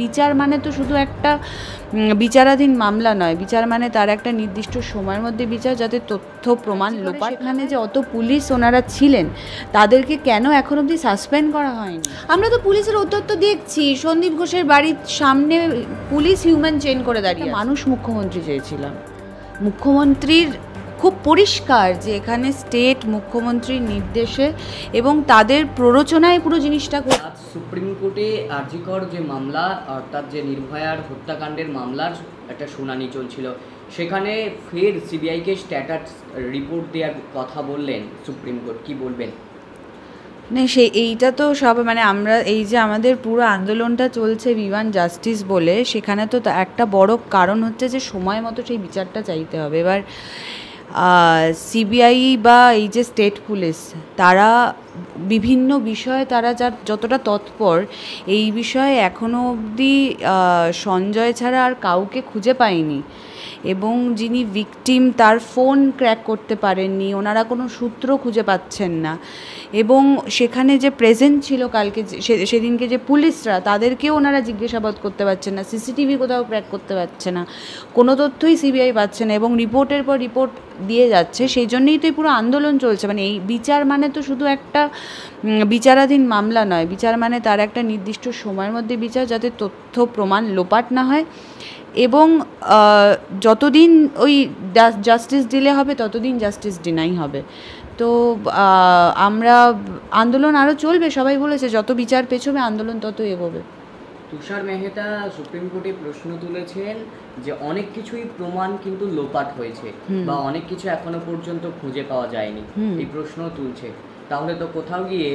বিচার মানে তো শুধু একটা বিচারাধীন মামলা নয়, বিচার মানে তার একটা নির্দিষ্ট সময়ের মধ্যে বিচার, যাতে তথ্য প্রমাণ লোপাট। সেখানে যে অত পুলিশ ওনারা ছিলেন, তাদেরকে কেন এখন অবধি সাসপেন্ড করা হয়নি? আমরা তো পুলিশের উদ্যত্ত দেখছি, সন্দীপ ঘোষের বাড়ির সামনে পুলিশ হিউম্যান চেইন করে দাঁড়িয়ে। মানুষ মুখ্যমন্ত্রী চেয়েছিলাম, মুখ্যমন্ত্রীর খুব পরিষ্কার যে এখানে স্টেট মুখ্যমন্ত্রীর নির্দেশে এবং তাদের প্ররোচনায় পুরো জিনিসটা। আজ সুপ্রিম কোর্টে আরজি কর যে মামলা, অর্থাৎ যে নির্ভয়ার হত্যাকাণ্ডের মামলার একটা শুনানি চলছিল, সেখানে ফের সিবিআইকে স্ট্যাটাস রিপোর্ট দেওয়ার কথা বললেন সুপ্রিম কোর্ট। কি বলবেন? না, এইটা তো সব আমরা এই যে আমাদের পুরো আন্দোলনটা চলছে উই জাস্টিস বলে, সেখানে তো একটা বড় কারণ হচ্ছে যে সময় মতো সেই বিচারটা চাইতে হবে। এবার সিবিআই বা এই যে স্টেট পুলিশ, তারা বিভিন্ন বিষয়ে তারা যতটা তৎপর, এই বিষয়ে এখনও অবধি সঞ্জয় ছাড়া আর কাউকে খুঁজে পায়নি। এবং যিনি ভিকটিম, তার ফোন ক্র্যাক করতে পারেননি, ওনারা কোনো সূত্র খুঁজে পাচ্ছেন না। এবং সেখানে যে প্রেজেন্ট ছিল কালকে, সেদিনকে যে পুলিশরা, তাদেরকেও ওনারা জিজ্ঞাসাবাদ করতে পারছেন না, সিসিটিভি কোথাও ক্র্যাক করতে পারছে না, কোনো তথ্যই সিবিআই পাচ্ছে না, এবং রিপোর্টের পর রিপোর্ট দিয়ে যাচ্ছে। সেই জন্যই তো এই পুরো আন্দোলন চলছে। এই বিচার মানে তো শুধু একটা বিচারাধীন মামলা নয়, বিচার মানে তার একটা নির্দিষ্ট সময়ের মধ্যে বিচার, যাতে তথ্য প্রমাণ লোপাট না হয়। এবং যতদিন ওই জাস্টিস ডিলে হবে, ততদিন জাস্টিস ডিনাই হবে। তো আমরা আন্দোলন আরও চলবে, সবাই বলেছে যত বিচার পেছবে আন্দোলন তত এগোবে। তুষার মেহতা সুপ্রিম কোর্টে প্রশ্ন তুলেছেন যে অনেক কিছুই প্রমাণ কিন্তু লোপাট হয়েছে, বা অনেক কিছু এখনো পর্যন্ত খুঁজে পাওয়া যায়নি, এই প্রশ্ন তুলছে। তাহলে তো কোথাও গিয়ে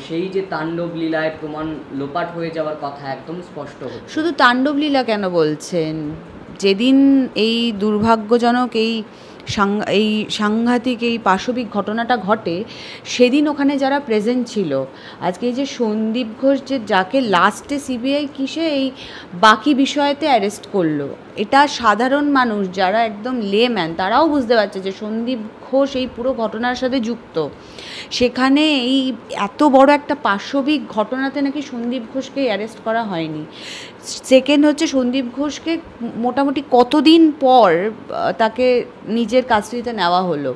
সেই যে তাণ্ডব লীলায় প্রমাণ লোপাট হয়ে যাওয়ার কথা একদম স্পষ্ট হচ্ছে। শুধু তাণ্ডব লীলা কেন বলছেন? যেদিন এই দুর্ভাগ্যজনক এই সাংঘাতিক এই পাশবিক ঘটনাটা ঘটে, সেদিন ওখানে যারা প্রেজেন্ট ছিল, আজকে এই যে সন্দীপ ঘোষ, যে যাকে লাস্টে সিবিআই কিসে এই বাকি বিষয়েতে অ্যারেস্ট করলো, এটা সাধারণ মানুষ যারা একদম লেম্যান, তারাও বুঝতে পারছে যে সন্দীপ ঘোষ এই পুরো ঘটনার সাথে যুক্ত। সেখানে এই এত বড় একটা পাশবিক ঘটনাতে নাকি সন্দীপ ঘোষকে অ্যারেস্ট করা হয়নি। সেকেন্ড হচ্ছে, সন্দীপ ঘোষকে মোটামুটি কতদিন পর তাকে নিজের কাস্টডিতে নেওয়া হলো।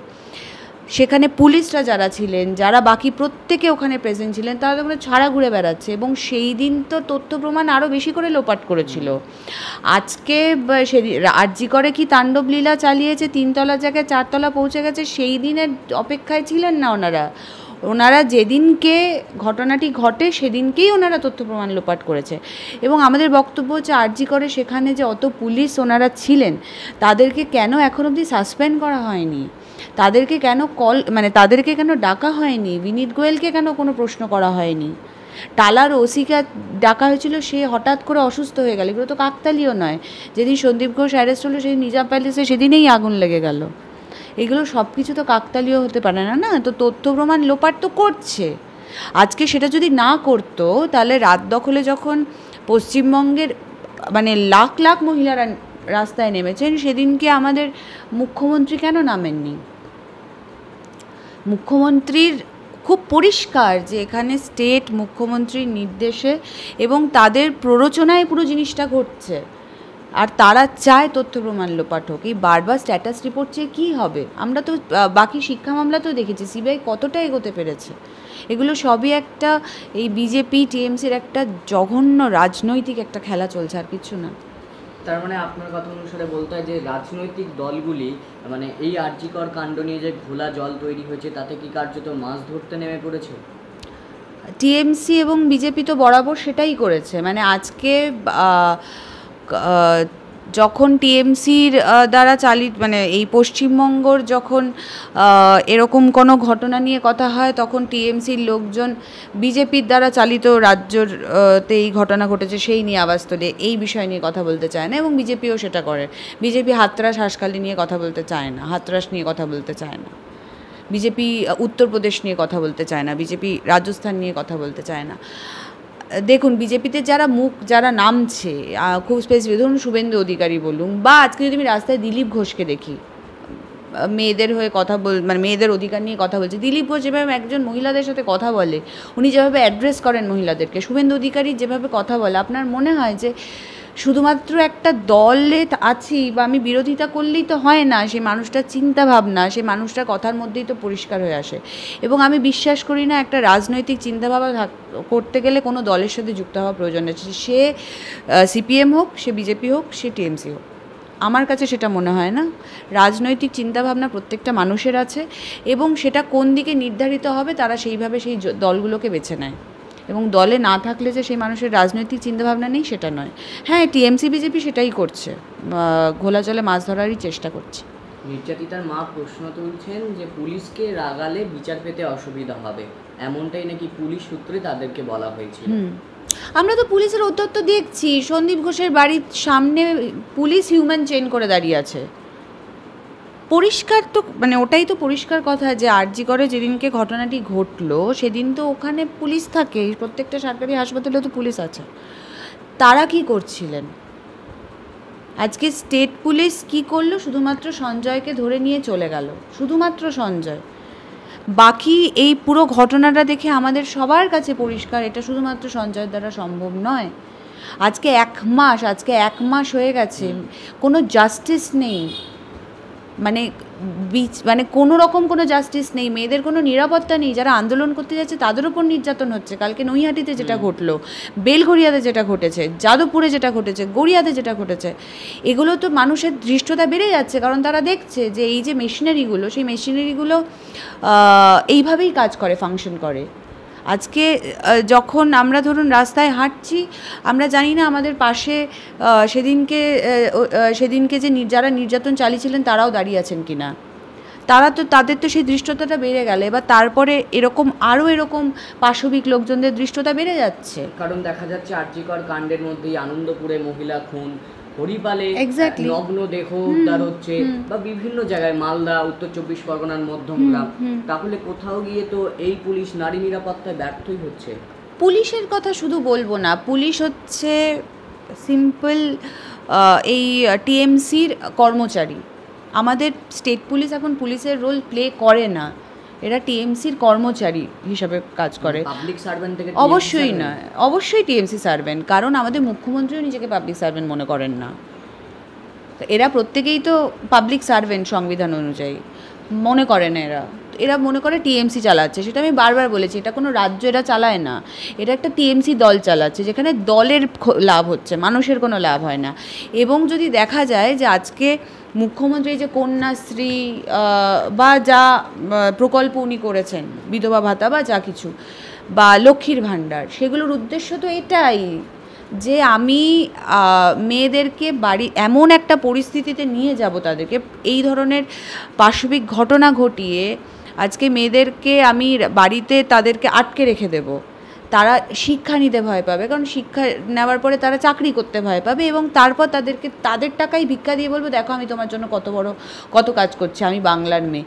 সেখানে পুলিশরা যারা ছিলেন, যারা বাকি প্রত্যেকে ওখানে প্রেজেন্ট ছিলেন, তারা তো ওখানে ছাড়া ঘুরে বেড়াচ্ছে, এবং সেই দিন তো তথ্য প্রমাণ আরও বেশি করে লোপাট করেছিল। আজকে সেদিন আরজি করে কি তাণ্ডব লীলা চালিয়েছে, 3 তলার জায়গায় 4 তলা পৌঁছে গেছে, সেই দিনের অপেক্ষায় ছিলেন না ওনারা যেদিনকে ঘটনাটি ঘটে সেদিনকেই ওনারা তথ্য প্রমাণ লোপাট করেছে। এবং আমাদের বক্তব্য হচ্ছে, আরজি করে সেখানে যে অত পুলিশ ওনারা ছিলেন, তাদেরকে কেন এখন অবধি সাসপেন্ড করা হয়নি? তাদেরকে কেন তাদেরকে কেন ডাকা হয়নি? বিনীত গোয়েলকে কেন কোনো প্রশ্ন করা হয়নি? টালার ওসিকে ডাকা হয়েছিল, সে হঠাৎ করে অসুস্থ হয়ে গেল। এগুলো তো কাকতালীয় নয়। যেদিন সন্দীপ ঘোষ অ্যারেস্ট হলো, সেদিন নিজাম প্যালেসে সেদিনেই আগুন লেগে গেল। এগুলো সব কিছু তো কাকতালীয় হতে পারে না। তো তথ্য প্রমাণ লোপাট তো করছে। আজকে সেটা যদি না করতো, তাহলে রাত দখলে যখন পশ্চিমবঙ্গের লাখ লাখ মহিলারা রাস্তায় নেমেছেন, সেদিনকে আমাদের মুখ্যমন্ত্রী কেন নামেননি? মুখ্যমন্ত্রীর খুব পরিষ্কার যে এখানে স্টেট মুখ্যমন্ত্রীর নির্দেশে এবং তাদের প্ররোচনায় পুরো জিনিসটা ঘটছে, আর তারা চায় তথ্য প্রমাণ লোপাট হোক। এই বারবার স্ট্যাটাস রিপোর্ট চেয়ে কী হবে? আমরা তো বাকি শিক্ষা মামলাতেও দেখেছি সিবিআই কতটা এগোতে পেরেছে। এগুলো সবই একটা এই বিজেপি টিএমসির একটা জঘন্য রাজনৈতিক একটা খেলা চলছে, আর কিছু না। তার মানে আপনার কথা অনুসারে বলতে হয় যে রাজনৈতিক দলগুলি এই আরজি কর কাণ্ড নিয়ে যে ঘোলা জল তৈরি হয়েছে, তাতে কি কার্যত মাছ ধরতে নেমে পড়েছে? টিএমসি এবং বিজেপি তো বরাবর সেটাই করেছে। আজকে যখন টিএমসির দ্বারা চালিত এই পশ্চিমবঙ্গর যখন এরকম কোনো ঘটনা নিয়ে কথা হয়, তখন টিএমসির লোকজন বিজেপির দ্বারা চালিত রাজ্যতে এই ঘটনা ঘটেছে সেই নিয়ে আওয়াজ তোলে, এই বিষয় নিয়ে কথা বলতে চায় না। এবং বিজেপিও সেটা করে। বিজেপি হাতরাস হাঁসখালি নিয়ে কথা বলতে চায় না, হাতরাস নিয়ে কথা বলতে চায় না। বিজেপি উত্তরপ্রদেশ নিয়ে কথা বলতে চায় না, বিজেপি রাজস্থান নিয়ে কথা বলতে চায় না। দেখুন, বিজেপিতে যারা নামছে খুব স্পেসিফিক, ধরুন শুভেন্দু অধিকারী বলুন, বা আজকে যদি আমি রাস্তায় দিলীপ ঘোষকে দেখি, মেয়েদের হয়ে কথা মানে মেয়েদের অধিকার নিয়ে কথা বলছে। দিলীপ ঘোষ যেভাবে একজন মহিলাদের সাথে কথা বলে, উনি যেভাবে অ্যাড্রেস করেন মহিলাদেরকে, শুভেন্দু অধিকারী যেভাবে কথা বলে, আপনার মনে হয় যে শুধুমাত্র একটা দলে আছি বা আমি বিরোধিতা করলেই তো হয় না, সেই মানুষটার চিন্তা ভাবনা, সেই মানুষটার কথার মধ্যেই তো পরিষ্কার হয়ে আসে। এবং আমি বিশ্বাস করি না একটা রাজনৈতিক চিন্তাভাবনা করতে গেলে কোনো দলের সাথে যুক্ত হওয়া প্রয়োজন আছে, সে সিপিএম হোক, সে বিজেপি হোক, সে টিএমসি হোক। আমার কাছে সেটা মনে হয় না। রাজনৈতিক চিন্তাভাবনা প্রত্যেকটা মানুষের আছে এবং সেটা কোন দিকে নির্ধারিত হবে তারা সেইভাবে সেই দলগুলোকে বেছে নেয়। এবং দলে না থাকলে যে সেই মানুষের রাজনৈতিক চিন্তাভাবনা নেই সেটা নয়। হ্যাঁ, টিএমসি বিজেপি সেটাই করছে, ঘোলা জলে মাছ ধরারই চেষ্টা করছে। নির্যাতিতার মা প্রশ্ন তুলছেন যে পুলিশকে রাগালে বিচার পেতে অসুবিধা হবে, এমনটাই নাকি পুলিশ সূত্রে তাদেরকে বলা হয়েছিল। আমরা তো পুলিশের উদ্যত্ত দেখছি, সন্দীপ ঘোষের বাড়ির সামনে পুলিশ হিউম্যান চেইন করে দাঁড়িয়ে আছে। পরিষ্কার তো, মানে ওটাই তো পরিষ্কার কথা যে আরজি করে যেদিনকে ঘটনাটি ঘটলো সেদিন তো ওখানে পুলিশ থাকে, প্রত্যেকটা সরকারি হাসপাতালে তো পুলিশ আছে। তারা কি করছিলেন? আজকে স্টেট পুলিশ কি করলো? শুধুমাত্র সঞ্জয়কে ধরে নিয়ে চলে গেল, শুধুমাত্র সঞ্জয়। বাকি এই পুরো ঘটনাটা দেখে আমাদের সবার কাছে পরিষ্কার এটা শুধুমাত্র সঞ্জয়ের দ্বারা সম্ভব নয়। আজকে এক মাস হয়ে গেছে, কোনো জাস্টিস নেই, মানে কোনো রকম কোনো জাস্টিস নেই, মেয়েদের কোনো নিরাপত্তা নেই। যারা আন্দোলন করতে যাচ্ছে তাদের উপর নির্যাতন হচ্ছে। কালকে নৈহাটিতে যেটা ঘটলো, বেলঘরিয়াতে যেটা ঘটেছে, যাদবপুরে যেটা ঘটেছে, গড়িয়াতে যেটা ঘটেছে, এগুলো তো মানুষের ধৃষ্টতা বেড়ে যাচ্ছে। কারণ তারা দেখছে যে এই যে মেশিনারিগুলো, সেই মেশিনারিগুলো এইভাবেই কাজ করে, ফাংশন করে। আজকে যখন আমরা ধরুন রাস্তায় হাঁটছি, আমরা জানি না আমাদের পাশে সেদিনকে যে যারা নির্যাতন চালিয়েছিলেন তারাও দাঁড়িয়ে আছেন কি না। তাদের তো সেই দৃষ্টতাটা বেড়ে গেলে, এবার তারপরে এরকম পাশবিক লোকজনদের দৃষ্টতা বেড়ে যাচ্ছে। কারণ দেখা যাচ্ছে আরজিকর কাণ্ডের মধ্যেই আনন্দপুরে মহিলা খুন, হরিপালে নগ্ন দেহ উদ্ধার হচ্ছে, বা বিভিন্ন জায়গায় মালদা, উত্তর 24 পরগনার মধ্যমগ্রাম। তাহলে কোথাও গিয়ে তো এই পুলিশ নারী নিরাপত্তায় ব্যর্থই হচ্ছে। পুলিশের কথা শুধু বলবো না, পুলিশ হচ্ছে সিম্পল এই টিএমসির কর্মচারী। আমাদের স্টেট পুলিশ এখন পুলিশের রোল প্লে করে না, এরা টিএমসির কর্মচারী হিসাবে কাজ করে। পাবলিক সার্ভেন্ট থেকে অবশ্যই না, অবশ্যই টিএমসি সার্ভেন্ট, কারণ আমাদের মুখ্যমন্ত্রীও নিজেকে পাবলিক সার্ভেন্ট মনে করেন না। এরা প্রত্যেকেই তো পাবলিক সার্ভেন্ট সংবিধান অনুযায়ী মনে করে না। এরা মনে করে টিএমসি চালাচ্ছে। সেটা আমি বারবার বলেছি, এটা কোনো রাজ্য এরা চালায় না, এটা একটা টিএমসি দল চালাচ্ছে, যেখানে দলের লাভ হচ্ছে, মানুষের কোনো লাভ হয় না। এবং যদি দেখা যায় যে আজকে মুখ্যমন্ত্রী যে কন্যাশ্রী বা যা প্রকল্প উনি করেছেন, বিধবা ভাতা বা যা কিছু, বা লক্ষ্মীর ভাণ্ডার, সেগুলোর উদ্দেশ্য তো এটাই যে আমি মেয়েদেরকে এমন একটা পরিস্থিতিতে নিয়ে যাব, তাদেরকে এই ধরনের পাশবিক ঘটনা ঘটিয়ে আজকে মেয়েদেরকে আমি বাড়িতে তাদেরকে আটকে রেখে দেব। তারা শিক্ষা নিতে ভয় পাবে, কারণ শিক্ষা নেওয়ার পরে তারা চাকরি করতে ভয় পাবে, এবং তারপর তাদের টাকাই ভিক্ষা দিয়ে বলবো, দেখো আমি তোমার জন্য কত কাজ করছি, আমি বাংলার মেয়ে।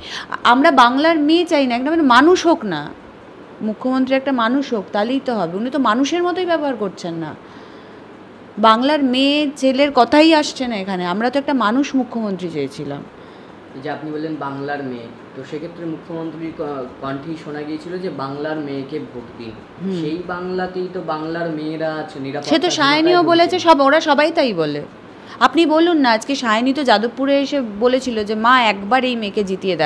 আমরা বাংলার মেয়ে চাই না, একটা মানুষ হোক না, মুখ্যমন্ত্রী একটা মানুষ হোক, তাহলেই তো হবে। উনি তো মানুষের মতোই ব্যবহার করছেন না, বাংলার মেয়ে ছেলের কথাই আসছে না এখানে। আমরা তো একটা মানুষ মুখ্যমন্ত্রী চেয়েছিলাম। যে আপনি বললেন বাংলার মেয়ে, তো সেক্ষেত্রে মুখ্যমন্ত্রীর কণ্ঠেই শোনা গিয়েছিল যে বাংলার মেয়েকে ভোট দিন। সেই বাংলাতেই তো বাংলার মেয়েরা আছে নিরাপত্তা। সে তো সায়নীও বলেছে, ওরা সবাই তাই বলে। আপনি বলুন না, আজকে সায়নী তো যাদবপুরে এসে বলেছিল যে মা একবার এই মেয়েকে জিতিয়ে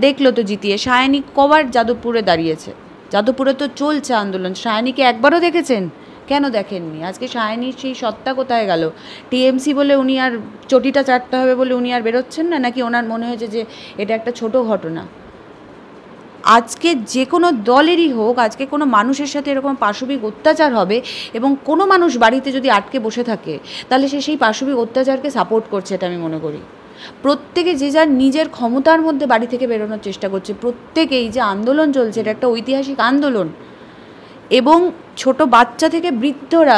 দেখলো তো জিতিয়ে। সায়নী কবার যাদবপুরে দাঁড়িয়েছে? যাদবপুরে তো চলছে আন্দোলন, সায়নীকে একবারও দেখেছেন? কেন দেখেননি? আজকে সায়নীর সেই সত্তা কোথায় গেল? টিএমসি বলে উনি আর চটিটা চাটতে হবে বলে উনি আর বেরোচ্ছেন না, নাকি ওনার মনে হয়েছে যে এটা একটা ছোট ঘটনা? আজকে যে কোনো দলেরই হোক, আজকে কোনো মানুষের সাথে এরকম পাশবিক অত্যাচার হবে, এবং কোনো মানুষ বাড়িতে যদি আটকে বসে থাকে তাহলে সে সেই পাশবিক অত্যাচারকে সাপোর্ট করছে, এটা আমি মনে করি। প্রত্যেকে যে যার নিজের ক্ষমতার মধ্যে বাড়ি থেকে বেরোনোর চেষ্টা করছে। প্রত্যেকেই যে আন্দোলন চলছে, এটা একটা ঐতিহাসিক আন্দোলন, এবং ছোট বাচ্চা থেকে বৃদ্ধরা,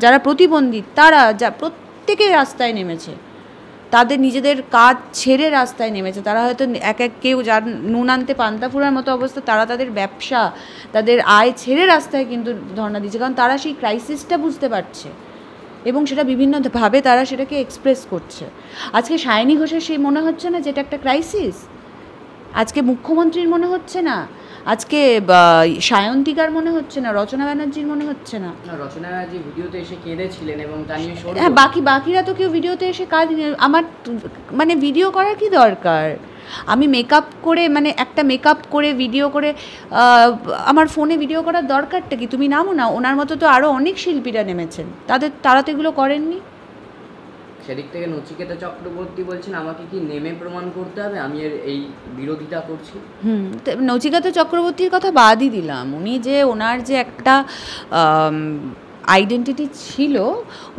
যারা প্রতিবন্ধী, তারা প্রত্যেকে রাস্তায় নেমেছে, তাদের নিজেদের কাজ ছেড়ে রাস্তায় নেমেছে। তারা হয়তো কেউ যার নুন আনতে পান্তা ফুরার মতো অবস্থা, তারা তাদের ব্যবসা, তাদের আয় ছেড়ে রাস্তায় কিন্তু ধর্ণা দিচ্ছে, কারণ তারা সেই ক্রাইসিসটা বুঝতে পারছে এবং সেটা বিভিন্নভাবে তারা সেটাকে এক্সপ্রেস করছে। আজকে সায়নী ঘোষের সেই মনে হচ্ছে না যেটা একটা ক্রাইসিস? আজকে মুখ্যমন্ত্রীর মনে হচ্ছে না? আজকে সায়ন্তিকার মনে হচ্ছে না? রচনা ব্যানার্জির মনে হচ্ছে না? রচনা ব্যানার্জি ভিডিওতে এসে কেঁদেছিলেন এবং তা নিয়ে হ্যাঁ, বাকিরা তো কেউ ভিডিওতে এসে আমার মানে ভিডিও করার কি দরকার? আমি মেকআপ করে মানে একটা মেকআপ করে ভিডিও করে আমার ফোনে ভিডিও করার দরকারটা কি? তুমি নামো না, ওনার মতো তো আরও অনেক শিল্পীরা নেমেছেন, তারা তো এগুলো করেননি। সেদিক থেকে নচিকেতা চক্রবর্তী বলছেন আমাকে কি নেমে প্রমাণ করতে হবে আমি এই বিরোধিতা করছি? নচিকেতা চক্রবর্তীর কথা বাদই দিলাম, উনি যে ওনার যে একটা আইডেন্টিটি ছিল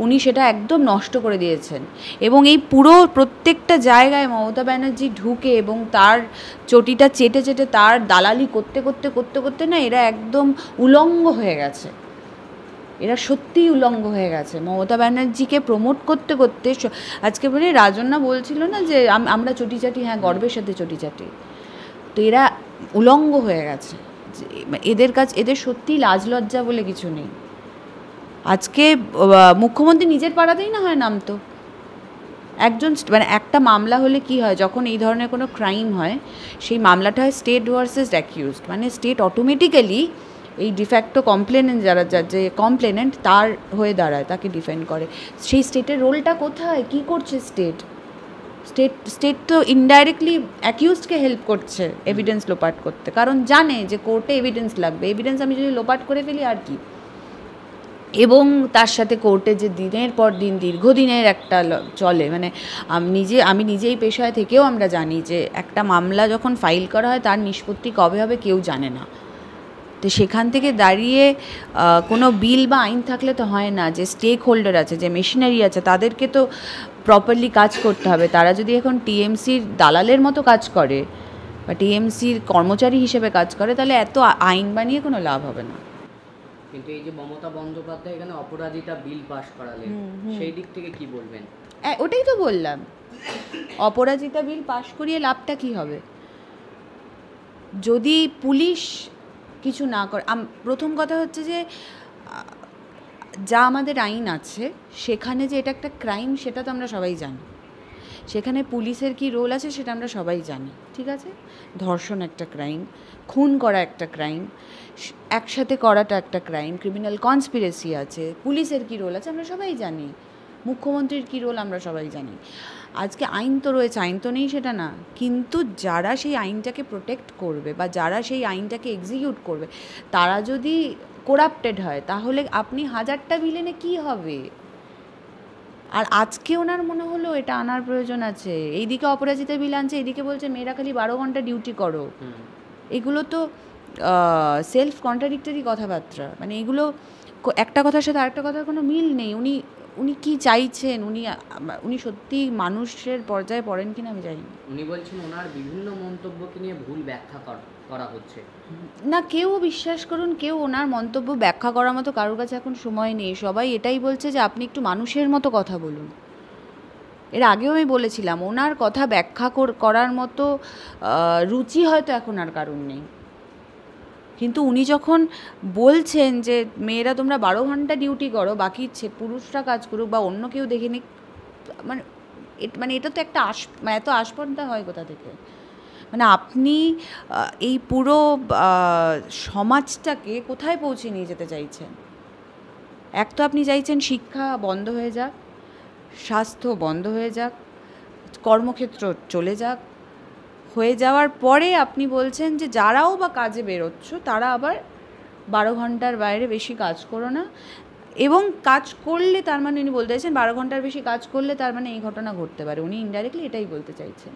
উনি সেটা একদম নষ্ট করে দিয়েছেন। এবং এই পুরো প্রত্যেকটা জায়গায় মমতা ব্যানার্জি ঢুকে এবং তার চটিটা চেটে চেটে তার দালালি করতে করতে করতে করতে না এরা একদম উলঙ্গ হয়ে গেছে, এরা সত্যিই উলঙ্গ হয়ে গেছে। মমতা ব্যানার্জিকে প্রমোট করতে করতে আজকে বলে রাজন্যা বলছিল না যে আমরা চটি চাটি, হ্যাঁ গর্বের সাথে চটি চাটি, তো এরা উলঙ্গ হয়ে গেছে। এদের সত্যিই লাজ লজ্জা বলে কিছু নেই। আজকে মুখ্যমন্ত্রী নিজের পাড়াতেই না হয় নামতো একজন, মানে একটা মামলা হলে কি হয় যখন এই ধরনের কোনো ক্রাইম হয় সেই মামলাটা হয় স্টেট ভার্সেস অ্যাকিউজড, মানে স্টেট অটোমেটিক্যালি এই ডিফ্যাক্টো কমপ্লেনেন্ট যে কমপ্লেনেন্ট তার হয়ে দাঁড়ায়, তাকে ডিফেন্ড করে। সেই স্টেটের রোলটা কোথায়, কি করছে স্টেট তো ইনডাইরেক্টলি অ্যাকিউজডকে হেল্প করছে এভিডেন্স লোপাট করতে, কারণ জানে যে কোর্টে এভিডেন্স লাগবে, এভিডেন্স আমি যদি লোপাট করে ফেলি আর কি। এবং তার সাথে কোর্টে যে দিনের পর দিন দীর্ঘদিনের একটা চলে, মানে আমি নিজেই পেশায় থেকেও আমরা জানি যে একটা মামলা যখন ফাইল করা হয় তার নিষ্পত্তি কবে হবে কেউ জানে না। তো সেখান থেকে দাঁড়িয়ে কোনো বিল বা আইন থাকলে তো হয় না, যে স্টেক হোল্ডার আছে, যে মেশিনারি আছে, তাদেরকে তো প্রপারলি কাজ করতে হবে। তারা যদি এখন টিএমসির দালালের মতো কাজ করে বা টিএমসির কর্মচারী হিসেবে কাজ করে তাহলে এত আইন বানিয়ে কোনো লাভ হবে না। কিন্তু এই যে মমতা বন্দ্যোপাধ্যায় এখানে অপরাজিতা বিল পাশ করালেন, সেই দিক থেকে কি বলবেন? ওটাই তো বললাম, অপরাজিতা বিল পাশ করিয়ে লাভটা কি হবে? যদি পুলিশ কিছু না করে, প্রথম কথা হচ্ছে যে যা আমাদের আইন আছে সেখানে যে এটা একটা ক্রাইম সেটা তো আমরা সবাই জানি, সেখানে পুলিশের কি রোল আছে সেটা আমরা সবাই জানি, ঠিক আছে? ধর্ষণ একটা ক্রাইম, খুন করা একটা ক্রাইম, একসাথে করাটা একটা ক্রাইম, ক্রিমিনাল কনস্পিরেসি আছে, পুলিশের কি রোল আছে আমরা সবাই জানি, মুখ্যমন্ত্রীর কী রোল আমরা সবাই জানি। আজকে আইন তো রয়েছে, আইন তো নেই সেটা না, কিন্তু যারা সেই আইনটাকে প্রোটেক্ট করবে বা যারা সেই আইনটাকে এক্সিকিউট করবে তারা যদি করাপ্টেড হয় তাহলে আপনি হাজারটা বিলেনে কি হবে? আর আজকে ওনার মনে হলো এটা আনার প্রয়োজন আছে, এইদিকে অপরাজিতা বিল আনছে, এইদিকে বলছে মেয়েরা খালি 12 ঘন্টা ডিউটি করো। এগুলো তো সেলফ কন্ট্রাডিক্টরি কথাবার্তা, মানে এগুলো একটা কথার সাথে আরেকটা কথার কোনো মিল নেই। উনি কি চাইছেন, উনি সত্যি মানুষের পর্যায়ে পড়েন কিনা আমি জানি না। উনি বলছেন ওনার বিভিন্ন মন্তব্যকে নিয়ে ভুল ব্যাখ্যা করা হচ্ছে না। কেউ বিশ্বাস করুন, কেউ ওনার মন্তব্য ব্যাখ্যা করার মতো কারোর কাছে এখন সময় নেই। সবাই এটাই বলছে যে আপনি একটু মানুষের মতো কথা বলুন। এর আগেও আমি বলেছিলাম ওনার কথা ব্যাখ্যা করার মতো রুচি হয়তো এখন আর কারণ নেই, কিন্তু উনি যখন বলছেন যে মেয়েরা তোমরা 12 ঘন্টা ডিউটি করো, বাকি পুরুষরা কাজ করুক বা অন্য কেউ দেখে নিক, মানে এটা তো একটা এত আস্পর্ধা হয় কোথা থেকে? মানে আপনি এই পুরো সমাজটাকে কোথায় পৌঁছে নিয়ে যেতে চাইছেন? এক তো আপনি চাইছেন শিক্ষা বন্ধ হয়ে যাক, স্বাস্থ্য বন্ধ হয়ে যাক, কর্মক্ষেত্র চলে যাক, হয়ে যাওয়ার পরে আপনি বলছেন যে যারাও বা কাজে বেরোচ্ছ তারা আবার 12 ঘন্টার বাইরে বেশি কাজ করো না, এবং কাজ করলে তার মানে উনি বলতে চাইছেন 12 ঘন্টার বেশি কাজ করলে তার মানে এই ঘটনা ঘটতে পারে। উনি ইনডাইরেক্টলি এটাই বলতে চাইছেন।